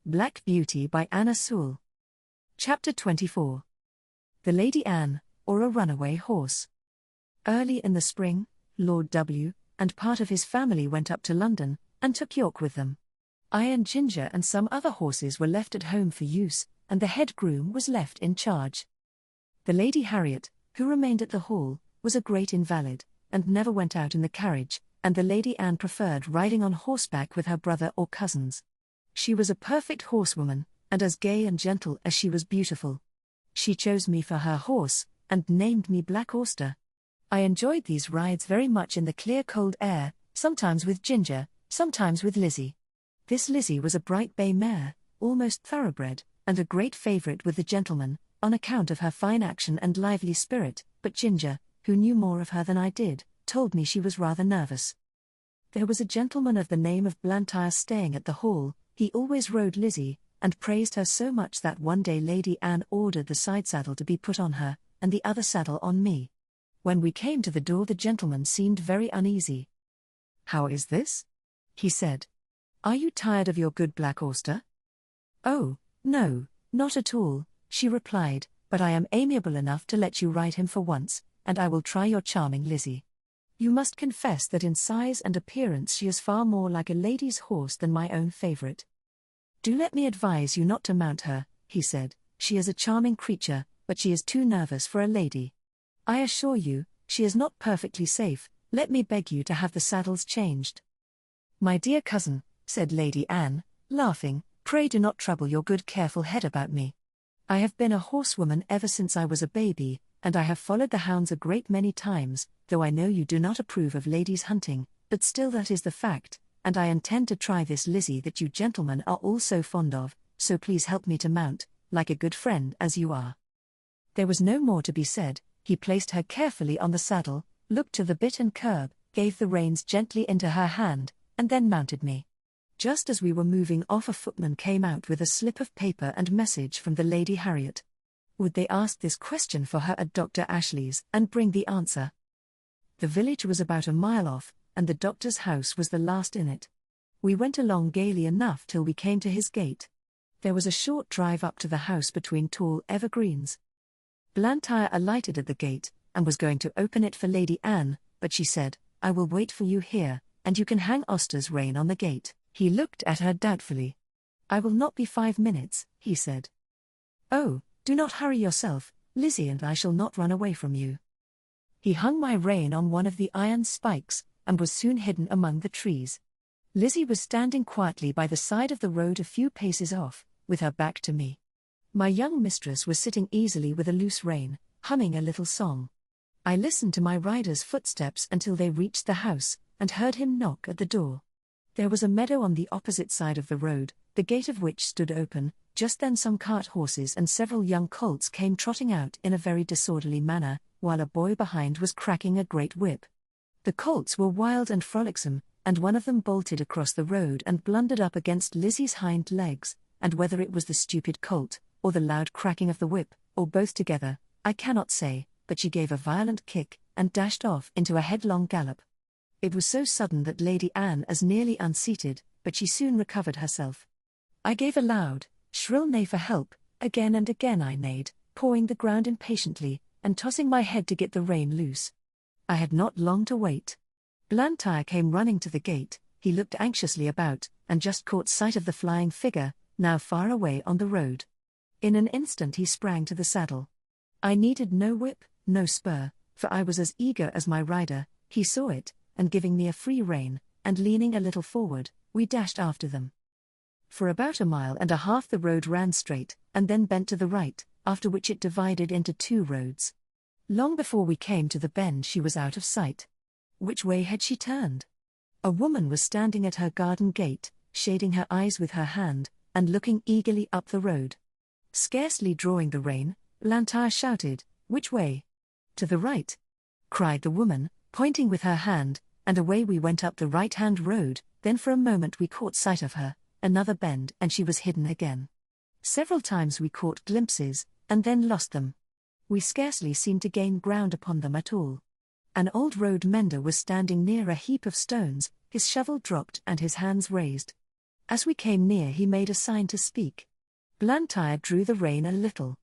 Black Beauty by Anna Sewell. Chapter 24. The Lady Anne, or a Runaway Horse. Early in the spring, Lord W. and part of his family went up to London, and took York with them. I and Ginger and some other horses were left at home for use, and the head groom was left in charge. The Lady Harriet, who remained at the Hall, was a great invalid, and never went out in the carriage, and the Lady Anne preferred riding on horseback with her brother or cousins. She was a perfect horsewoman, and as gay and gentle as she was beautiful. She chose me for her horse, and named me Black Auster. I enjoyed these rides very much in the clear cold air, sometimes with Ginger, sometimes with Lizzie. This Lizzie was a bright bay mare, almost thoroughbred, and a great favourite with the gentlemen, on account of her fine action and lively spirit, but Ginger, who knew more of her than I did, told me she was rather nervous. There was a gentleman of the name of Blantyre staying at the Hall. He always rode Lizzie, and praised her so much that one day Lady Anne ordered the side saddle to be put on her, and the other saddle on me. When we came to the door, the gentleman seemed very uneasy. "How is this?" he said. "Are you tired of your good Black Auster?" "Oh, no, not at all," she replied, "but I am amiable enough to let you ride him for once, and I will try your charming Lizzie. You must confess that in size and appearance she is far more like a lady's horse than my own favourite. Do let me advise you not to mount her," he said. "She is a charming creature, but she is too nervous for a lady. I assure you, she is not perfectly safe. Let me beg you to have the saddles changed." "My dear cousin," said Lady Anne, laughing, "pray do not trouble your good careful head about me. I have been a horsewoman ever since I was a baby, and I have followed the hounds a great many times, though I know you do not approve of ladies hunting, but still that is the fact, and I intend to try this Lizzie that you gentlemen are all so fond of, so please help me to mount, like a good friend as you are." There was no more to be said. He placed her carefully on the saddle, looked to the bit and curb, gave the reins gently into her hand, and then mounted me. Just as we were moving off, a footman came out with a slip of paper and message from the Lady Harriet. Would they ask this question for her at Dr. Ashley's, and bring the answer? The village was about a mile off, and the doctor's house was the last in it. We went along gaily enough till we came to his gate. There was a short drive up to the house between tall evergreens. Blantyre alighted at the gate, and was going to open it for Lady Anne, but she said, "I will wait for you here, and you can hang Auster's rein on the gate." He looked at her doubtfully. "I will not be 5 minutes," he said. "Oh, do not hurry yourself, Lizzie, and I shall not run away from you." He hung my rein on one of the iron spikes, and was soon hidden among the trees. Lizzie was standing quietly by the side of the road a few paces off, with her back to me. My young mistress was sitting easily with a loose rein, humming a little song. I listened to my rider's footsteps until they reached the house, and heard him knock at the door. There was a meadow on the opposite side of the road, the gate of which stood open. Just then some cart horses and several young colts came trotting out in a very disorderly manner, while a boy behind was cracking a great whip. The colts were wild and frolicsome, and one of them bolted across the road and blundered up against Lizzie's hind legs, and whether it was the stupid colt, or the loud cracking of the whip, or both together, I cannot say, but she gave a violent kick, and dashed off into a headlong gallop. It was so sudden that Lady Anne as nearly unseated, but she soon recovered herself. I gave a loud, shrill neigh for help. Again and again I neighed, pawing the ground impatiently, and tossing my head to get the rein loose. I had not long to wait. Blantyre came running to the gate. He looked anxiously about, and just caught sight of the flying figure, now far away on the road. In an instant he sprang to the saddle. I needed no whip, no spur, for I was as eager as my rider. He saw it, and giving me a free rein, and leaning a little forward, we dashed after them. For about 1.5 miles the road ran straight, and then bent to the right, after which it divided into 2 roads. Long before we came to the bend she was out of sight. Which way had she turned? A woman was standing at her garden gate, shading her eyes with her hand, and looking eagerly up the road. Scarcely drawing the rein, Blantyre shouted, "Which way?" "To the right," cried the woman, pointing with her hand, and away we went up the right-hand road. Then for a moment we caught sight of her, another bend and she was hidden again. Several times we caught glimpses, and then lost them. We scarcely seemed to gain ground upon them at all. An old road mender was standing near a heap of stones, his shovel dropped and his hands raised. As we came near, he made a sign to speak. Blantyre drew the rein a little.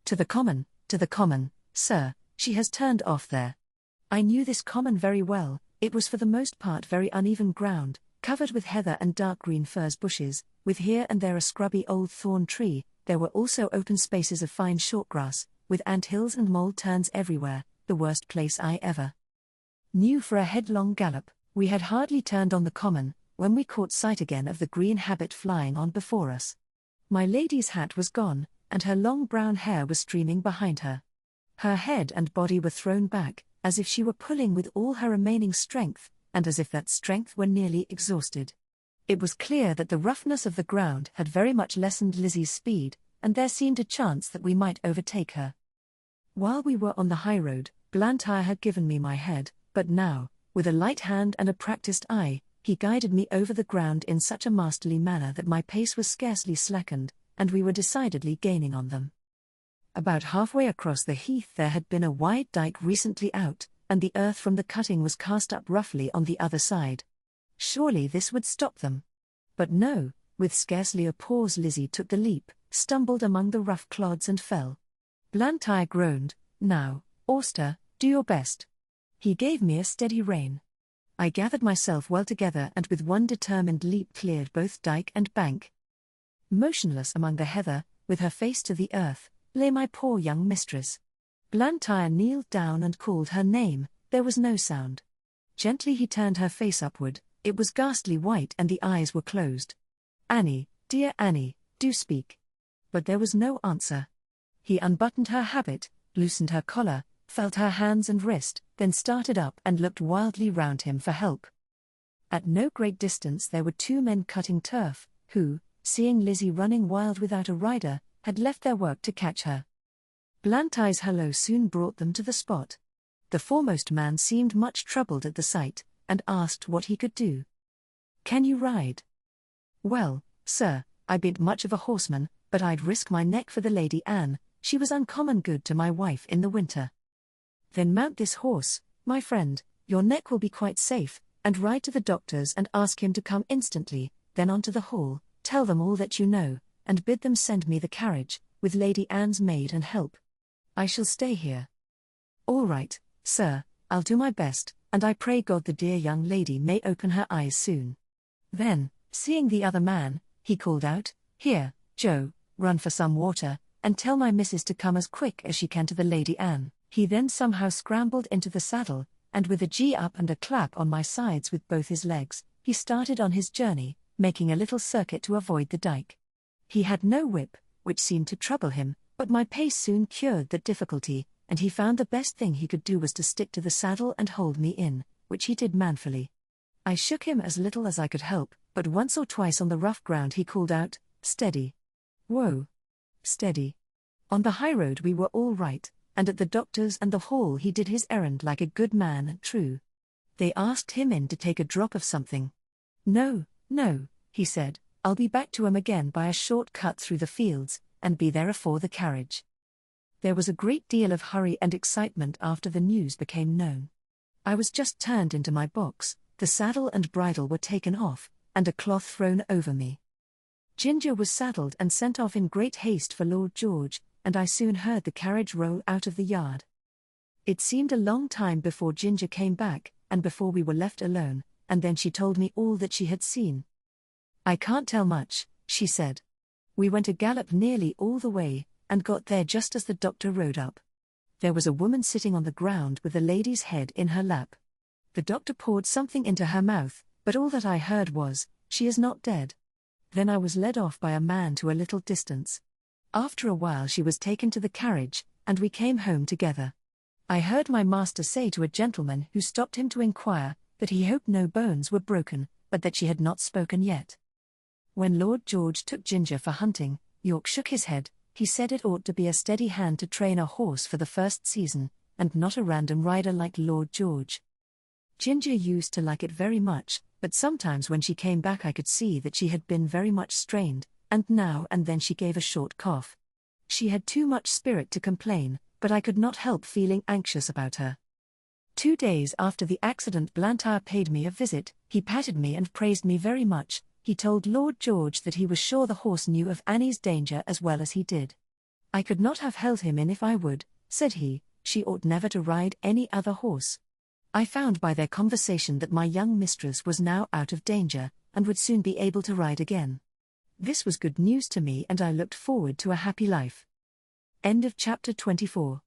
To the common, sir, she has turned off there. I knew this common very well. It was for the most part very uneven ground, covered with heather and dark green furze bushes, with here and there a scrubby old thorn tree. There were also open spaces of fine short grass, with ant hills and mole turns everywhere, the worst place I ever knew for a headlong gallop. We had hardly turned on the common, when we caught sight again of the green habit flying on before us. My lady's hat was gone, and her long brown hair was streaming behind her. Her head and body were thrown back, as if she were pulling with all her remaining strength, and as if that strength were nearly exhausted. It was clear that the roughness of the ground had very much lessened Lizzie's speed, and there seemed a chance that we might overtake her. While we were on the high road, Blantyre had given me my head, but now, with a light hand and a practiced eye, he guided me over the ground in such a masterly manner that my pace was scarcely slackened, and we were decidedly gaining on them. About halfway across the heath there had been a wide dyke recently out, and the earth from the cutting was cast up roughly on the other side. Surely this would stop them. But no, with scarcely a pause Lizzie took the leap, stumbled among the rough clods and fell. Blantyre groaned, "Now, Auster, do your best." He gave me a steady rein. I gathered myself well together and with one determined leap cleared both dyke and bank. Motionless among the heather, with her face to the earth, lay my poor young mistress. Blantyre kneeled down and called her name. There was no sound. Gently he turned her face upward. It was ghastly white and the eyes were closed. "Annie, dear Annie, do speak." But there was no answer. He unbuttoned her habit, loosened her collar, felt her hands and wrist, then started up and looked wildly round him for help. At no great distance there were two men cutting turf, who, seeing Lizzie running wild without a rider, had left their work to catch her. Blantyre's hello soon brought them to the spot. The foremost man seemed much troubled at the sight, and asked what he could do. "Can you ride?" "Well, sir, I bean't much of a horseman, but I'd risk my neck for the Lady Anne. She was uncommon good to my wife in the winter." "Then mount this horse, my friend, your neck will be quite safe, and ride to the doctor's and ask him to come instantly, then on to the hall, tell them all that you know, and bid them send me the carriage, with Lady Anne's maid and help. I shall stay here." "All right, sir, I'll do my best, and I pray God the dear young lady may open her eyes soon." Then, seeing the other man, he called out, "Here, Joe, run for some water, and tell my missus to come as quick as she can to the Lady Anne." He then somehow scrambled into the saddle, and with a gee up and a clap on my sides with both his legs, he started on his journey, making a little circuit to avoid the dyke. He had no whip, which seemed to trouble him, but my pace soon cured that difficulty, and he found the best thing he could do was to stick to the saddle and hold me in, which he did manfully. I shook him as little as I could help, but once or twice on the rough ground he called out, "Steady. Whoa. Steady." On the high road we were all right, and at the doctor's and the hall he did his errand like a good man and true. They asked him in to take a drop of something. "No, no," he said, "I'll be back to 'em again by a short cut through the fields, and be there afore the carriage." There was a great deal of hurry and excitement after the news became known. I was just turned into my box, the saddle and bridle were taken off, and a cloth thrown over me. Ginger was saddled and sent off in great haste for Lord George, and I soon heard the carriage roll out of the yard. It seemed a long time before Ginger came back, and before we were left alone, and then she told me all that she had seen. "I can't tell much," she said. "We went a gallop nearly all the way, and got there just as the doctor rode up. There was a woman sitting on the ground with a lady's head in her lap. The doctor poured something into her mouth, but all that I heard was, 'She is not dead.' Then I was led off by a man to a little distance. After a while she was taken to the carriage, and we came home together. I heard my master say to a gentleman who stopped him to inquire, that he hoped no bones were broken, but that she had not spoken yet. When Lord George took Ginger for hunting, York shook his head. He said it ought to be a steady hand to train a horse for the first season, and not a random rider like Lord George. Ginger used to like it very much, but sometimes when she came back I could see that she had been very much strained, and now and then she gave a short cough. She had too much spirit to complain, but I could not help feeling anxious about her. 2 days after the accident Blantyre paid me a visit. He patted me and praised me very much, He told Lord George that he was sure the horse knew of Annie's danger as well as he did. "I could not have held him in if I would," said he. "She ought never to ride any other horse." I found by their conversation that my young mistress was now out of danger, and would soon be able to ride again. This was good news to me, and I looked forward to a happy life. End of chapter 24.